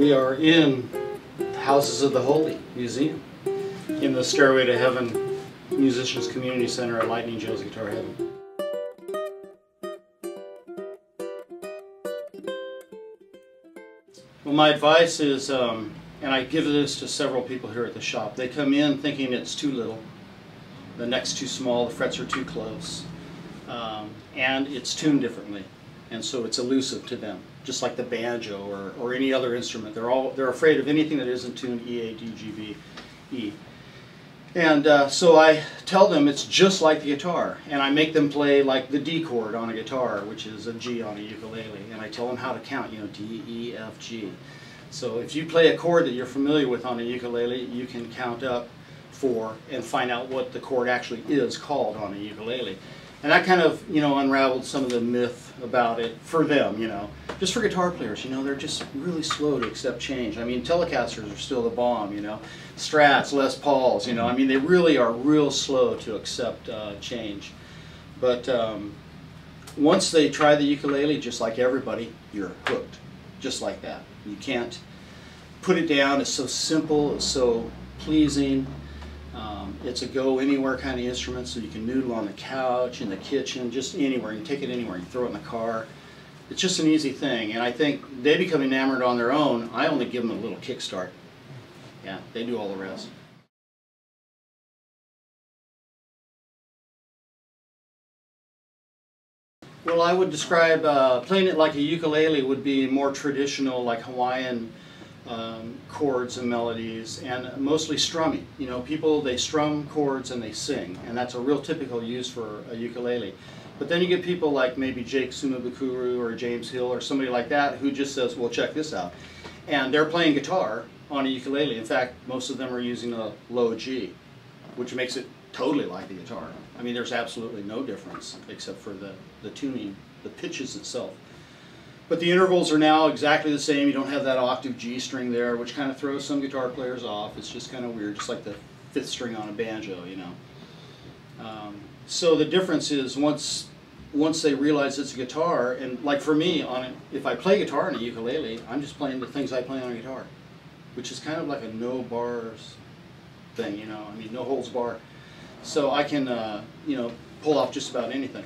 We are in Houses of the Holy Museum in the Stairway to Heaven Musicians Community Center at Lightnin Joe's Guitar Heaven. Well, my advice is, and I give this to several people here at the shop, they come in thinking it's too little, the neck's too small, the frets are too close, and it's tuned differently, and so it's elusive to them, just like the banjo or any other instrument. They're afraid of anything that isn't tuned E, A, D, G, B, E. And so I tell them it's just like the guitar, and I make them play like the D chord on a guitar, which is a G on a ukulele, and I tell them how to count, you know, D, E, F, G. So if you play a chord that you're familiar with on a ukulele, you can count up 4 and find out what the chord actually is called on a ukulele. And that kind of, you know, unraveled some of the myth about it for them, you know. Just for guitar players, you know, they're just really slow to accept change. I mean, Telecasters are still the bomb, you know. Strats, Les Pauls, you know, I mean, they really are real slow to accept change. But once they try the ukulele, just like everybody, you're hooked, just like that. You can't put it down. It's so simple, it's so pleasing. It's a go-anywhere kind of instrument, so you can noodle on the couch, in the kitchen, just anywhere. You can take it anywhere. You throw it in the car. It's just an easy thing, and I think they become enamored on their own. I only give them a little kickstart. Yeah, they do all the rest. Well, I would describe playing it like a ukulele would be more traditional, like Hawaiian chords and melodies, and mostly strumming. You know, people, they strum chords and they sing, and that's a real typical use for a ukulele. But then you get people like maybe Jake Sumabukuru or James Hill or somebody like that who just says, well, check this out. And they're playing guitar on a ukulele. In fact, most of them are using a low G, which makes it totally like the guitar. I mean, there's absolutely no difference except for the tuning, the pitches itself. But the intervals are now exactly the same. You don't have that octave G string there, which kind of throws some guitar players off. It's just kind of weird, just like the 5th string on a banjo, you know. So the difference is once they realize it's a guitar, and like for me, if I play guitar on a ukulele, I'm just playing the things I play on a guitar, which is kind of like a no bars thing, you know. I mean, no holds bar. So I can, you know, pull off just about anything.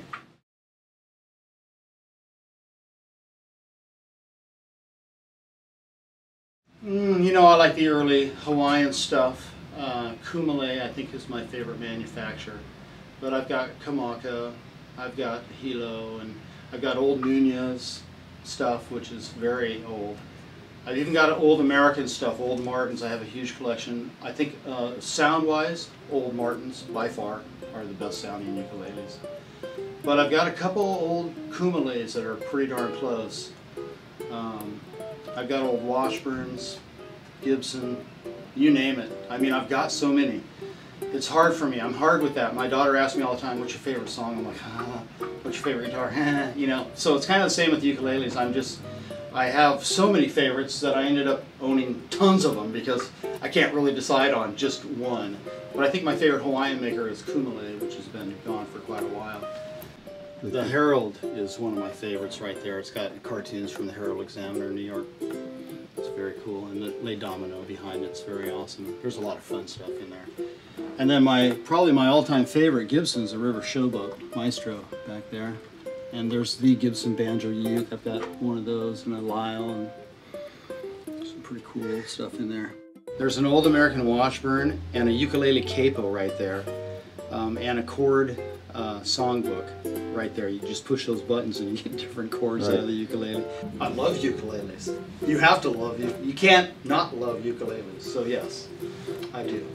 You know, I like the early Hawaiian stuff. Kumele, I think, is my favorite manufacturer. But I've got Kamaka, I've got Hilo, and I've got old Nunez stuff, which is very old. I've even got old American stuff, old Martins. I have a huge collection. I think sound-wise, old Martins, by far, are the best sounding ukuleles. But I've got a couple old Kumeles that are pretty darn close. I've got old Washburns, Gibson, you name it. I mean, I've got so many. It's hard for me. I'm hard with that. My daughter asks me all the time, what's your favorite song? I'm like, what's your favorite guitar? You know, so it's kind of the same with ukuleles. I have so many favorites that I ended up owning tons of them because I can't really decide on just one. But I think my favorite Hawaiian maker is Kumele, which has been gone for quite a while. The Herald is one of my favorites right there. It's got cartoons from the Herald Examiner in New York. It's very cool, and the Le Domino behind it's very awesome. There's a lot of fun stuff in there. And then probably my all-time favorite Gibson's a River Showboat Maestro back there. And there's the Gibson Banjo Uke. I've got one of those and a Lyle, and some pretty cool stuff in there. There's an old American Washburn and a ukulele capo right there, and a chord songbook right there. You just push those buttons and you get different chords out of the ukulele. I love ukuleles. You have to love you can't not love ukuleles. So yes, I do.